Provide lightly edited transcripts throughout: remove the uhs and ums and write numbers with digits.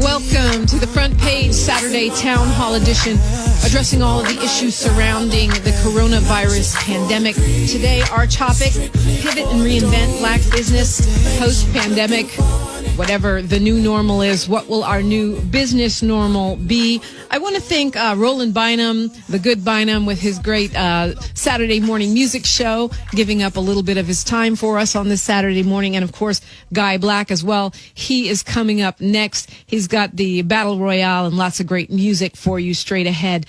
Welcome to the Front Page Saturday Town Hall Edition, addressing all of the issues surrounding the coronavirus pandemic. Today, our topic, pivot and reinvent Black business post-pandemic. Whatever the new normal is, what will our new business normal be? I want to thank Roland Bynum, the good Bynum, with his great Saturday morning music show, giving up a little bit of his time for us on this Saturday morning. And, of course, Guy Black as well. He is coming up next. He's got the Battle Royale and lots of great music for you straight ahead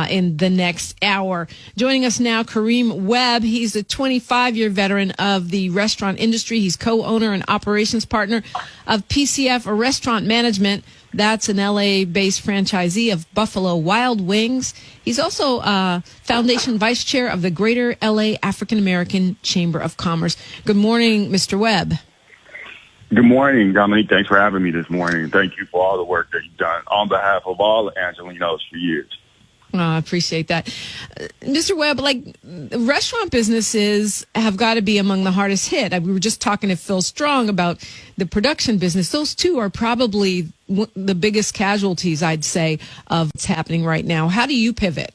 in the next hour. Joining us now, Kareem Webb. He's a 25-year veteran of the restaurant industry. He's co-owner and operations partner of PCF or Restaurant Management. That's an LA-based franchisee of Buffalo Wild Wings. He's also foundation vice chair of the Greater LA African American Chamber of Commerce. Good morning, Mr. Webb. Good morning, Dominique. Thanks for having me this morning. Thank you for all the work that you've done on behalf of all the Angelinos for years. Oh, I appreciate that. Mr. Webb, restaurant businesses have got to be among the hardest hit. We were just talking to Phil Strong about the production business. Those two are probably the biggest casualties, I'd say, of what's happening right now. How do you pivot?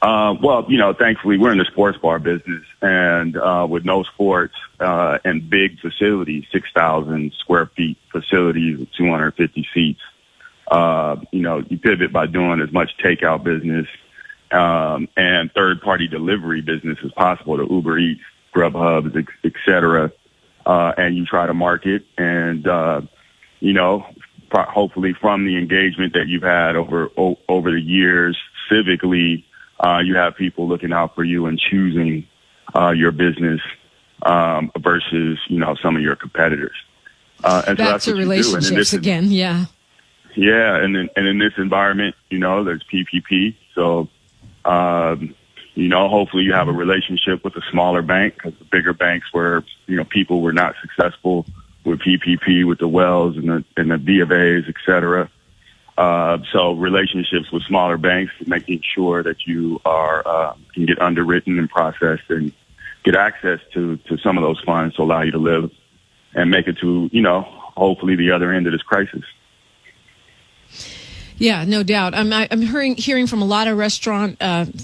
Thankfully, we're in the sports bar business, and with no sports and big facilities, 6,000 square feet facilities with 250 seats, you pivot by doing as much takeout business and third-party delivery business as possible to Uber Eats, Grubhub, et cetera, and you try to market and, hopefully from the engagement that you've had over the years civically, you have people looking out for you and choosing your business versus, some of your competitors. And that's a relationships again, yeah. Yeah, and in this environment, there's PPP. So, hopefully you have a relationship with a smaller bank because the bigger banks where, people were not successful with PPP, with the Wells and the B of A's, et cetera. So relationships with smaller banks, making sure that you can get underwritten and processed and get access to some of those funds to allow you to live and make it to, hopefully the other end of this crisis. Yeah, no doubt. I'm hearing from a lot of restaurant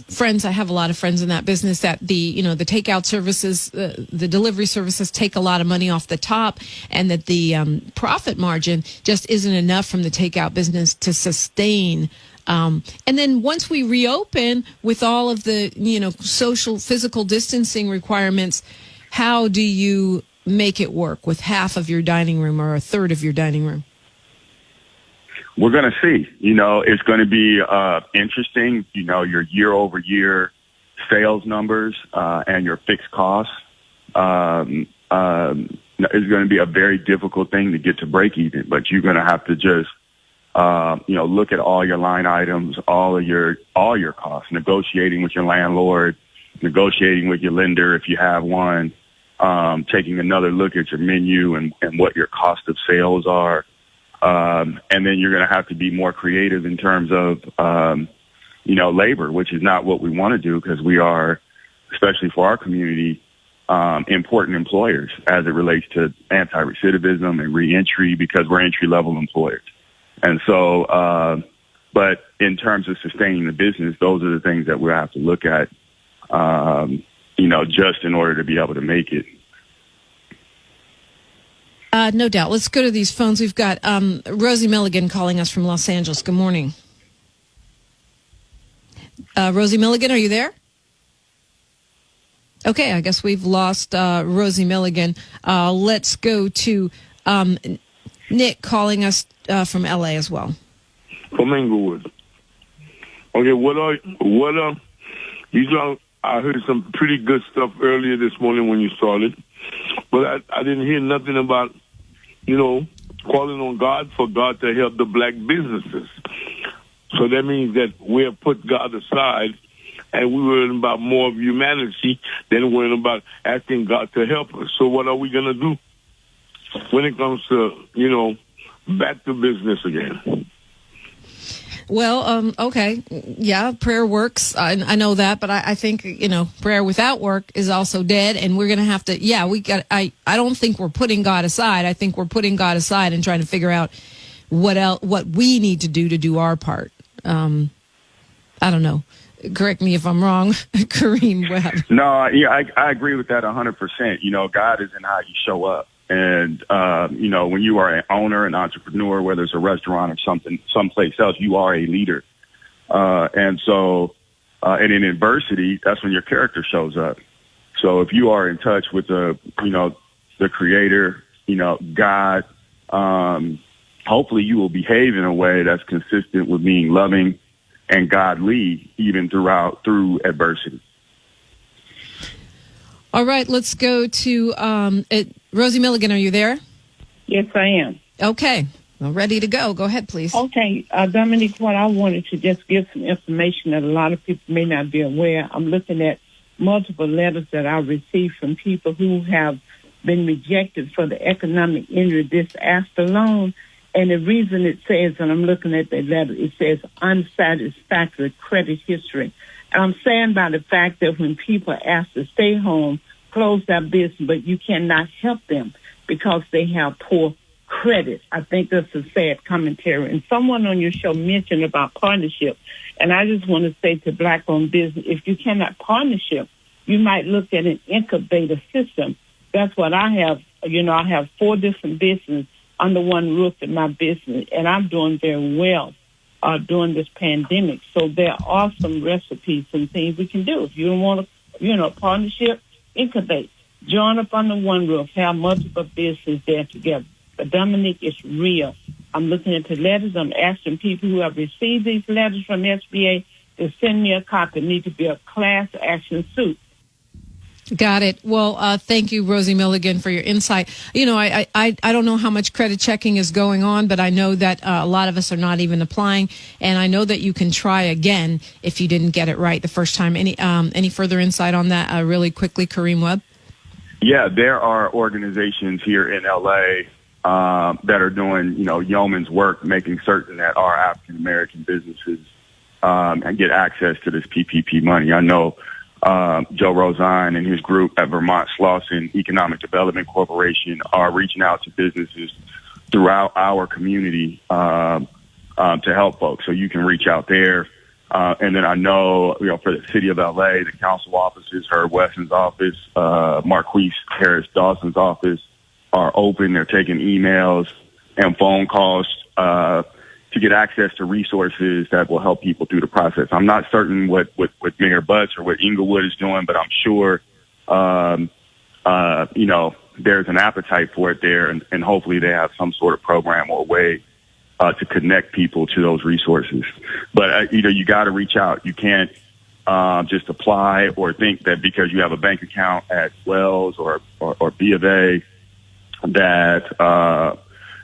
friends. I have a lot of friends in that business that the takeout services, the delivery services take a lot of money off the top, and that the profit margin just isn't enough from the takeout business to sustain. And then once we reopen with all of the social physical distancing requirements, how do you make it work with half of your dining room or a third of your dining room? We're going to see. It's going to be interesting. Your year-over-year sales numbers and your fixed costs is going to be a very difficult thing to get to break even. But you're going to have to just, look at all your line items, all your costs, negotiating with your landlord, negotiating with your lender if you have one, taking another look at your menu and what your cost of sales are. And then you're going to have to be more creative in terms of, labor, which is not what we want to do because we are, especially for our community, important employers as it relates to anti-recidivism and reentry because we're entry-level employers. And so, but in terms of sustaining the business, those are the things that we'll have to look at, just in order to be able to make it. No doubt. Let's go to these phones. We've got Rosie Milligan calling us from Los Angeles. Good morning. Rosie Milligan, are you there? Okay, I guess we've lost Rosie Milligan. Let's go to Nick calling us from LA as well. From Inglewood. Okay, I heard some pretty good stuff earlier this morning when you started, but I didn't hear nothing about, calling on God for God to help the black businesses. So that means that we have put God aside and we worrying about more of humanity than worrying about asking God to help us. So what are we going to do when it comes to, back to business again? Well, okay. Yeah, prayer works. I know that, but I think, prayer without work is also dead, and we're going to have to, I don't think we're putting God aside. I think we're putting God aside and trying to figure out what we need to do our part. I don't know. Correct me if I'm wrong, Kareem Webb. No, yeah, I agree with that 100%. God is in how you show up. And, when you are an owner, an entrepreneur, whether it's a restaurant or someplace else, you are a leader. And in adversity, that's when your character shows up. So if you are in touch with the creator, God, hopefully you will behave in a way that's consistent with being loving and godly, even through adversity. All right, let's go to Rosie Milligan. Are you there? Yes, I am. Okay, well, ready to go. Go ahead, please. Okay, Dominique, what I wanted to just give some information that a lot of people may not be aware. I'm looking at multiple letters that I received from people who have been rejected for the economic injury disaster loan. And the reason it says, and I'm looking at the letter, it says unsatisfactory credit history. And I'm saying by the fact that when people ask to stay home, close their business, but you cannot help them because they have poor credit. I think that's a sad commentary. And someone on your show mentioned about partnership. And I just want to say to Black-owned business, if you cannot partnership, you might look at an incubator system. That's what I have. I have 4 different businesses under one roof in my business, and I'm doing very well during this pandemic. So there are some recipes and things we can do. If you don't want to, partnership, incubate, join up under one roof, have multiple businesses there together. But Dominique, it's real. I'm looking at the letters. I'm asking people who have received these letters from SBA to send me a copy. It needs to be a class action suit. Got it. Well, thank you, Rosie Milligan, for your insight. I don't know how much credit checking is going on, but I know that a lot of us are not even applying, and I know that you can try again if you didn't get it right the first time. Any further insight on that really quickly, Kareem Webb? Yeah, there are organizations here in L.A. That are doing, yeoman's work, making certain that our African-American businesses and get access to this PPP money. I know Joe Rozine and his group at Vermont Slauson Economic Development Corporation are reaching out to businesses throughout our community to help folks. So you can reach out there. And then I know, for the city of LA, the council offices, Herb Wesson's office, Marquise Harris Dawson's office are open. They're taking emails and phone calls to get access to resources that will help people through the process. I'm not certain what Mayor Butts or what Inglewood is doing, but I'm sure, there's an appetite for it there, and hopefully they have some sort of program or way to connect people to those resources. But, you got to reach out. You can't just apply or think that because you have a bank account at Wells or B of A that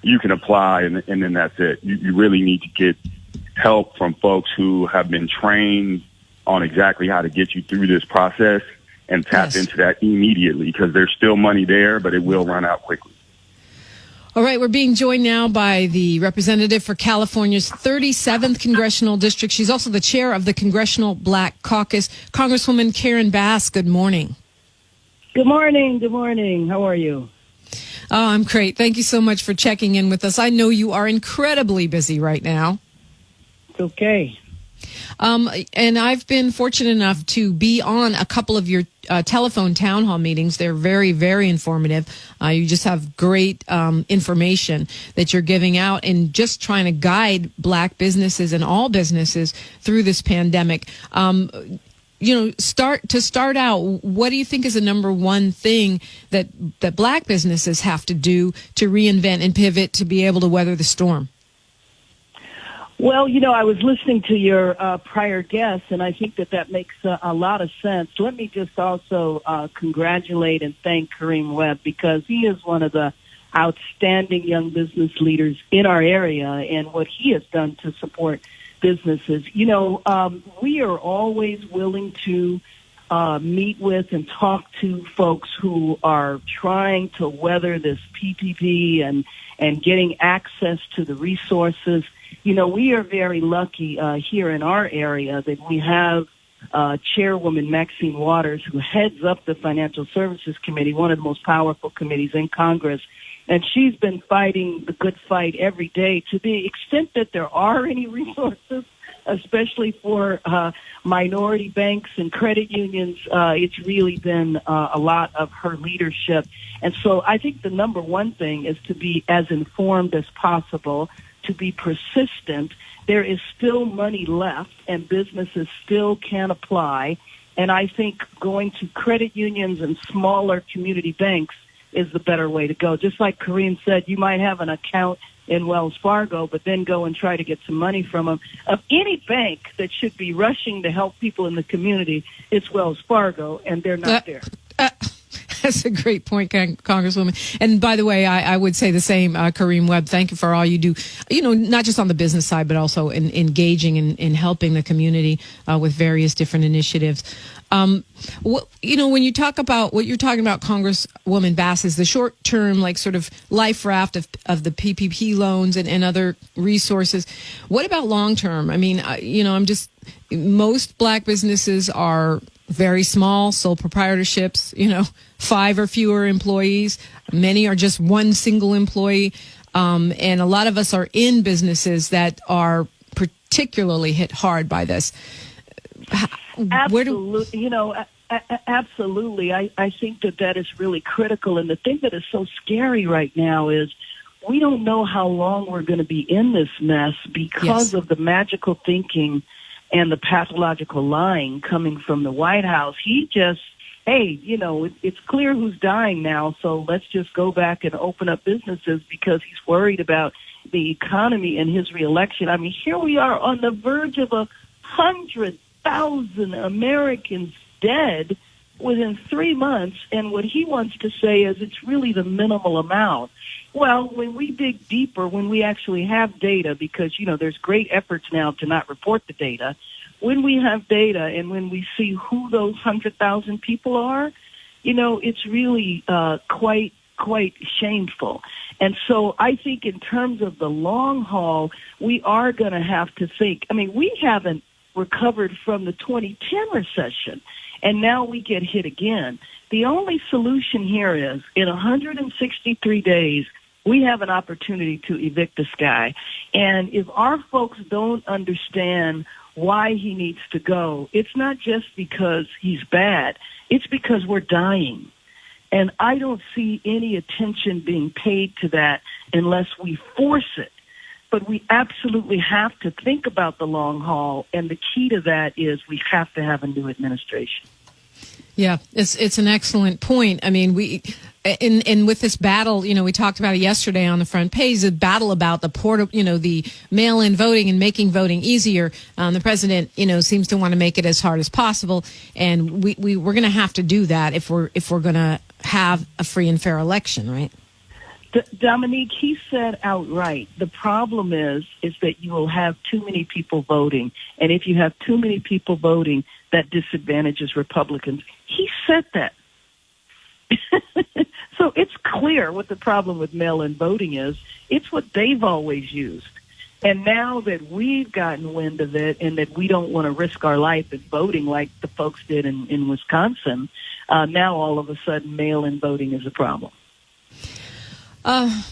you can apply and then that's it. You really need to get help from folks who have been trained on exactly how to get you through this process and tap into that immediately, because there's still money there, but it will run out quickly. All right, we're being joined now by the representative for California's 37th Congressional District. She's also the chair of the Congressional Black Caucus, Congresswoman Karen Bass. Good morning. Good morning. Good morning. How are you? Oh, I'm great. Thank you so much for checking in with us. I know you are incredibly busy right now. It's okay. And I've been fortunate enough to be on a couple of your telephone town hall meetings. They're very, very informative. You just have great information that you're giving out and just trying to guide Black businesses and all businesses through this pandemic. Start out, what do you think is the number one thing that Black businesses have to do to reinvent and pivot to be able to weather the storm? Well, I was listening to your prior guests, and I think that makes a lot of sense. Let me just also congratulate and thank Kareem Webb, because he is one of the outstanding young business leaders in our area, and what he has done to support businesses. We are always willing to meet with and talk to folks who are trying to weather this PPP and getting access to the resources. You know, we are very lucky here in our area that we have Chairwoman Maxine Waters, who heads up the Financial Services Committee, one of the most powerful committees in Congress. And she's been fighting the good fight every day to the extent that there are any resources, especially for minority banks and credit unions. It's really been a lot of her leadership. And so I think the number one thing is to be as informed as possible, to be persistent. There is still money left, and businesses still can apply. And I think going to credit unions and smaller community banks is the better way to go. Just like Kareem said, you might have an account in Wells Fargo, but then go and try to get some money from them. Of any bank that should be rushing to help people in the community, it's Wells Fargo, and they're not there. That's a great point, Congresswoman. And by the way, I would say the same, Kareem Webb. Thank you for all you do, you know, not just on the business side, but also in engaging in helping the community with various different initiatives. You know, when you talk about what you're talking about, Congresswoman Bass, is the short-term, like sort of life raft of the PPP loans and other resources. What about long-term? I mean, you know, most black businesses are very small, sole proprietorships, you know, 5 or fewer employees. Many are just one single employee. And a lot of us are in businesses that are particularly hit hard by this. Absolutely. You know, absolutely. I think that is really critical. And the thing that is so scary right now is we don't know how long we're going to be in this mess because of the magical thinking and the pathological lying coming from the White House. He just, hey, you know, it's clear who's dying now, so let's just go back and open up businesses because he's worried about the economy and his reelection. I mean, here we are on the verge of 100,000 Americans dead within 3 months, and what he wants to say is it's really the minimal amount. Well, when we dig deeper, when we actually have data, because, you know, there's great efforts now to not report the data, when we have data and when we see who those 100,000 people are, you know, it's really quite shameful. And so I think in terms of the long haul, we are going to have to think. I mean, we haven't recovered from the 2010 recession, and now we get hit again. The only solution here is in 163 days, we have an opportunity to evict this guy. And if our folks don't understand why he needs to go, it's not just because he's bad. It's because we're dying. And I don't see any attention being paid to that unless we force it. But we absolutely have to think about the long haul. And the key to that is we have to have a new administration. Yeah, it's an excellent point. I mean, in with this battle, you know, we talked about it yesterday on the front page, the battle about the mail-in voting and making voting easier. The president, you know, seems to want to make it as hard as possible, and we're going to have to do that if we're going to have a free and fair election, right? Dominique, he said outright, the problem is that you will have too many people voting. And if you have too many people voting, that disadvantages Republicans. He said that. So it's clear what the problem with mail-in voting is. It's what they've always used. And now that we've gotten wind of it and that we don't want to risk our life in voting like the folks did in Wisconsin, now all of a sudden mail-in voting is a problem.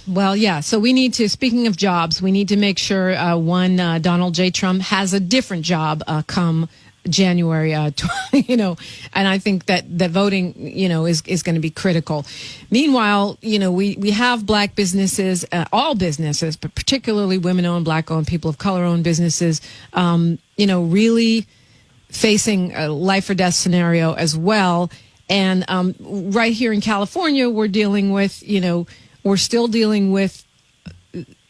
Well, yeah. So we need to, speaking of jobs, we need to make sure, Donald J. Trump has a different job come January, you know, and I think that voting, you know, is going to be critical. Meanwhile, you know, we have black businesses, all businesses, but particularly women-owned, black-owned, people of color-owned businesses, you know, really facing a life or death scenario as well. And right here in California, we're dealing with, you know, we're still dealing with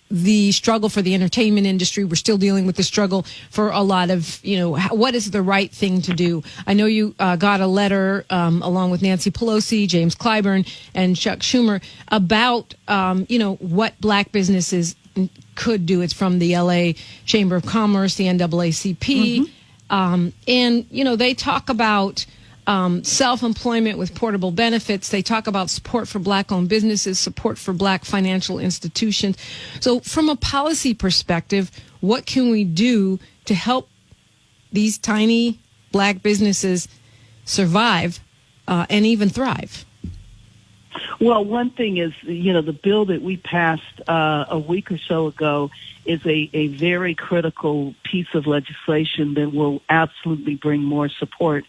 the struggle for the entertainment industry. We're still dealing with the struggle for a lot of, you know, what is the right thing to do? I know you got a letter along with Nancy Pelosi, James Clyburn, and Chuck Schumer about, you know, what black businesses could do. It's from the L.A. Chamber of Commerce, the NAACP. Mm-hmm. And, you know, they talk about self-employment with portable benefits. They talk about support for Black-owned businesses, support for Black financial institutions. So from a policy perspective, what can we do to help these tiny Black businesses survive and even thrive? Well, one thing is, the bill that we passed a week or so ago is a very critical piece of legislation that will absolutely bring more support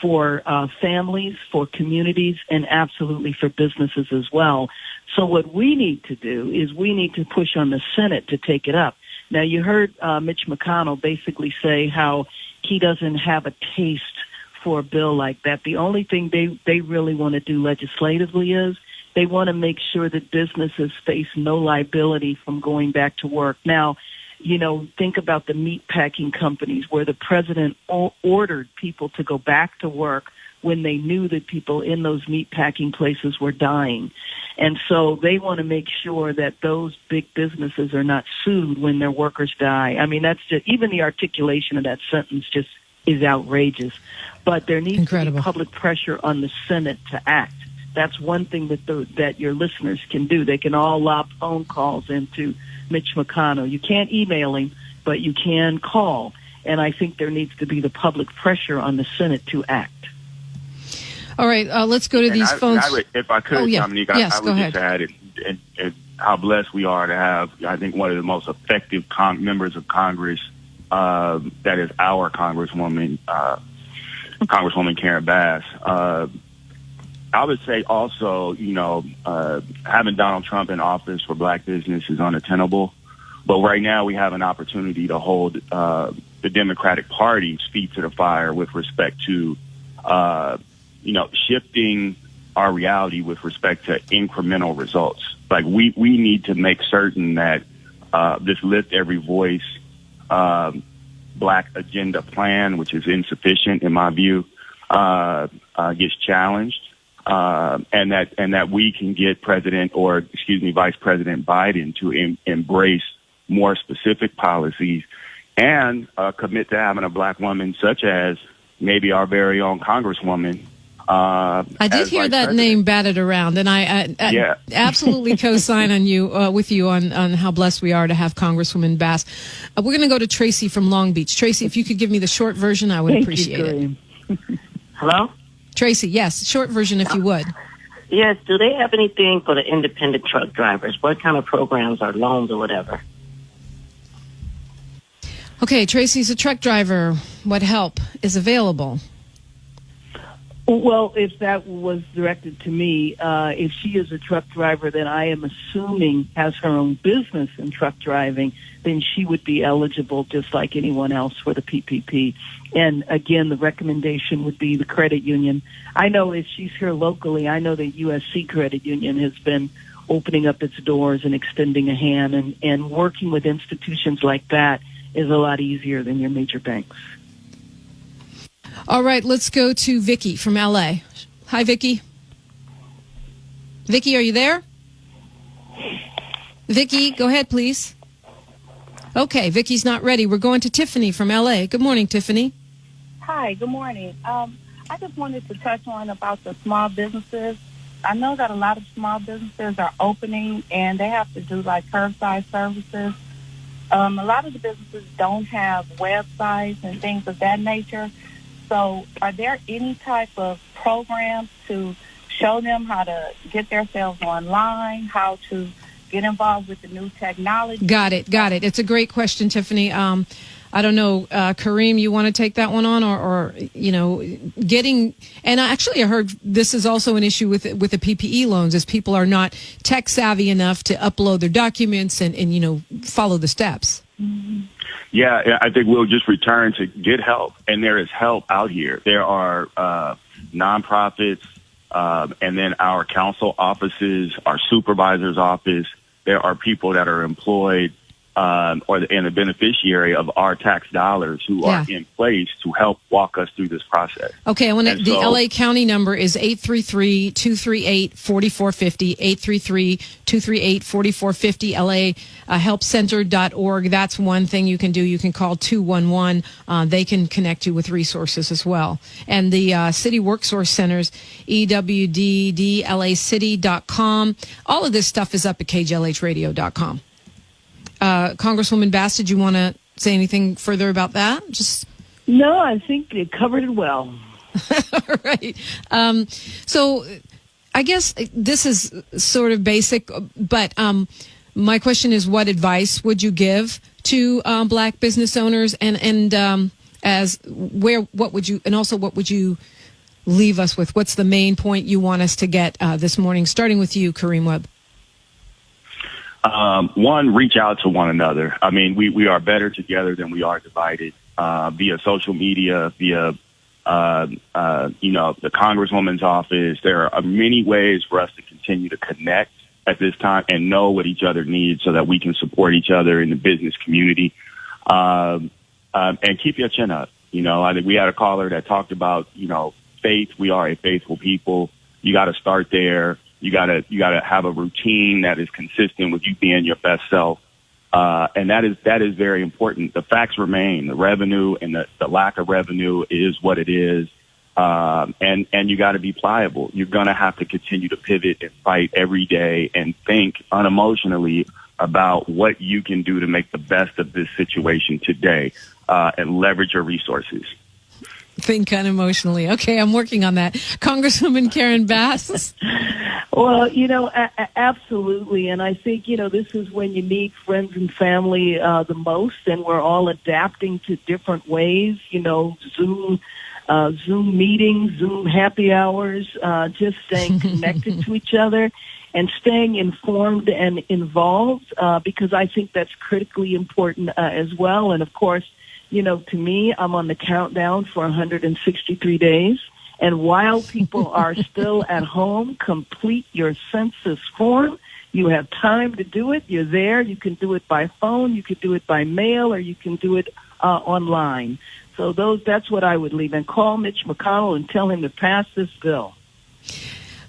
for families, for communities, and absolutely for businesses as well. So what we need to do is we need to push on the Senate to take it up. Now, you heard Mitch McConnell basically say how he doesn't have a taste for a bill like that. The only thing they really want to do legislatively is they want to make sure that businesses face no liability from going back to work. Now, think about the meatpacking companies where the president ordered people to go back to work when they knew that people in those meatpacking places were dying. And so they want to make sure that those big businesses are not sued when their workers die. I mean, that's just, even the articulation of that sentence just is outrageous. But there needs to be public pressure on the Senate to act. That's one thing that your listeners can do. They can all lob phone calls into Mitch McConnell. You can't email him, but you can call. And I think there needs to be the public pressure on the Senate to act. All right, let's go to these phones. If I could, Dominique, I would just add and how blessed we are to have, I think, one of the most effective members of Congress, that is our Congresswoman, Congresswoman Karen Bass. I would say also, having Donald Trump in office for Black business is unattainable. But right now we have an opportunity to hold the Democratic Party's feet to the fire with respect to, shifting our reality with respect to incremental results. Like we need to make certain that this Lift Every Voice Black agenda plan, which is insufficient in my view, gets challenged. And that we can get Vice President Biden to embrace more specific policies and commit to having a Black woman such as maybe our very own Congresswoman. I did hear that name batted around, and I absolutely co-sign with you on how blessed we are to have Congresswoman Bass. We're going to go to Tracy from Long Beach. Tracy, if you could give me the short version, I would appreciate it. Hello? Tracy, yes, short version if you would. Yes, do they have anything for the independent truck drivers? What kind of programs or loans or whatever? Okay, Tracy's a truck driver. What help is available? Well, if that was directed to me, if she is a truck driver that I am assuming has her own business in truck driving, then she would be eligible just like anyone else for the PPP. And again, the recommendation would be the credit union. I know if she's here locally, I know the USC Credit Union has been opening up its doors and extending a hand, and working with institutions like that is a lot easier than your major banks. All right, let's go to Vicky from LA. Hi, Vicky. Vicky, are you there? Vicky, go ahead, please. Okay, Vicky's not ready. We're going to Tiffany from LA. Good morning, Tiffany. Hi, good morning. I just wanted to touch on about the small businesses. I know that a lot of small businesses are opening and they have to do like curbside services. A lot of the businesses don't have websites and things of that nature. So are there any type of programs to show them how to get themselves online, how to get involved with the new technology? Got it. It's a great question, Tiffany. I don't know, Kareem, you want to take that one on or getting, and actually I heard this is also an issue with the PPE loans is people are not tech savvy enough to upload their documents and follow the steps. Mm-hmm. Yeah, I think we'll just return to get help, and there is help out here. There are nonprofits, and then our council offices, our supervisor's office. There are people that are employed and the beneficiary of our tax dollars who are in place to help walk us through this process. Okay, the LA County number is 833-238-4450, 833-238-4450, LAHelpCenter.org. That's one thing you can do. You can call 211. They can connect you with resources as well. And the City Worksource Centers, EWDDLAcity.com. All of this stuff is up at KJLHradio.com. Congresswoman Bass, did you want to say anything further about that? No, I think you covered it well. All right. So I guess this is sort of basic, but my question is, what advice would you give to Black business owners, and what would you leave us with? What's the main point you want us to get this morning, starting with you, Kareem Webb? One, reach out to one another. I mean, we are better together than we are divided, via social media, via, the Congresswoman's office. There are many ways for us to continue to connect at this time and know what each other needs so that we can support each other in the business community. And keep your chin up. I think we had a caller that talked about, faith. We are a faithful people. You got to start there. You gotta have a routine that is consistent with you being your best self, and that is very important. The facts remain: the revenue and the lack of revenue is what it is, and you got to be pliable. You're gonna have to continue to pivot and fight every day and think unemotionally about what you can do to make the best of this situation today, and leverage your resources. Think unemotionally. Okay, I'm working on that. Congresswoman Karen Bass. Well, absolutely. And I think, this is when you need friends and family the most, and we're all adapting to different ways, Zoom meetings, Zoom happy hours, just staying connected to each other and staying informed and involved, because I think that's critically important as well. And of course, to me, I'm on the countdown for 163 days. And while people are still at home, complete your census form. You have time to do it. You're there. You can do it by phone. You can do it by mail, or you can do it online. So that's what I would leave. And call Mitch McConnell and tell him to pass this bill.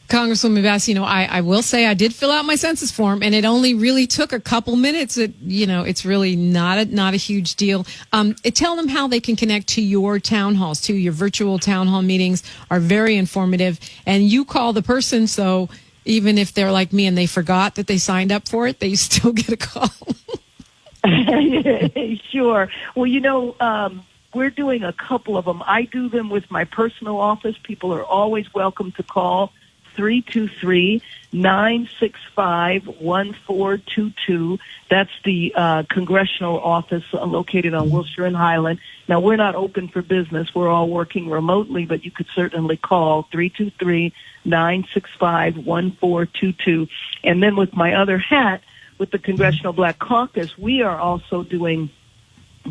Congresswoman Bass, I will say I did fill out my census form, and it only really took a couple minutes. It's really not a huge deal. Tell them how they can connect to your town halls, to your virtual town hall meetings are very informative, and you call the person, so even if they're like me and they forgot that they signed up for it, they still get a call. Sure. Well, we're doing a couple of them. I do them with my personal office. People are always welcome to call 323-965-1422. That's the congressional office located on Wilshire and Highland. Now, we're not open for business. We're all working remotely, but you could certainly call 323-965-1422. And then with my other hat, with the Congressional Black Caucus, we are also doing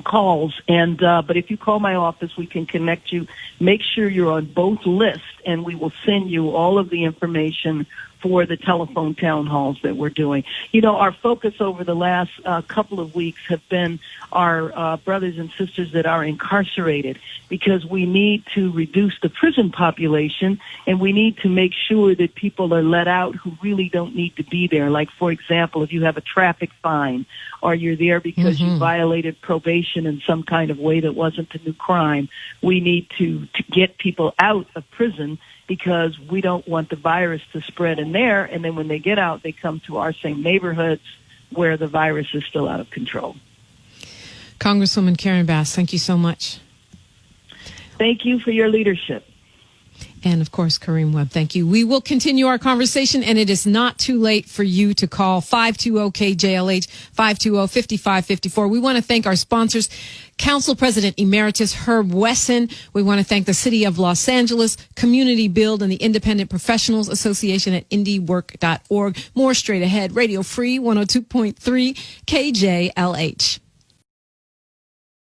calls, and but if you call my office, we can connect you. Make sure you're on both lists, and we will send you all of the information for the telephone town halls that we're doing. Our focus over the last couple of weeks have been our brothers and sisters that are incarcerated, because we need to reduce the prison population, and we need to make sure that people are let out who really don't need to be there. Like, for example, if you have a traffic fine, or you're there because you violated probation in some kind of way that wasn't a new crime, we need to get people out of prison, because we don't want the virus to spread in there. And then when they get out, they come to our same neighborhoods where the virus is still out of control. Congresswoman Karen Bass, thank you so much. Thank you for your leadership. And, of course, Kareem Webb, thank you. We will continue our conversation, and it is not too late for you to call 520-KJLH, 520-5554. We want to thank our sponsors, Council President Emeritus Herb Wesson. We want to thank the City of Los Angeles, Community Build, and the Independent Professionals Association at indiework.org. More straight ahead. Radio Free 102.3 KJLH.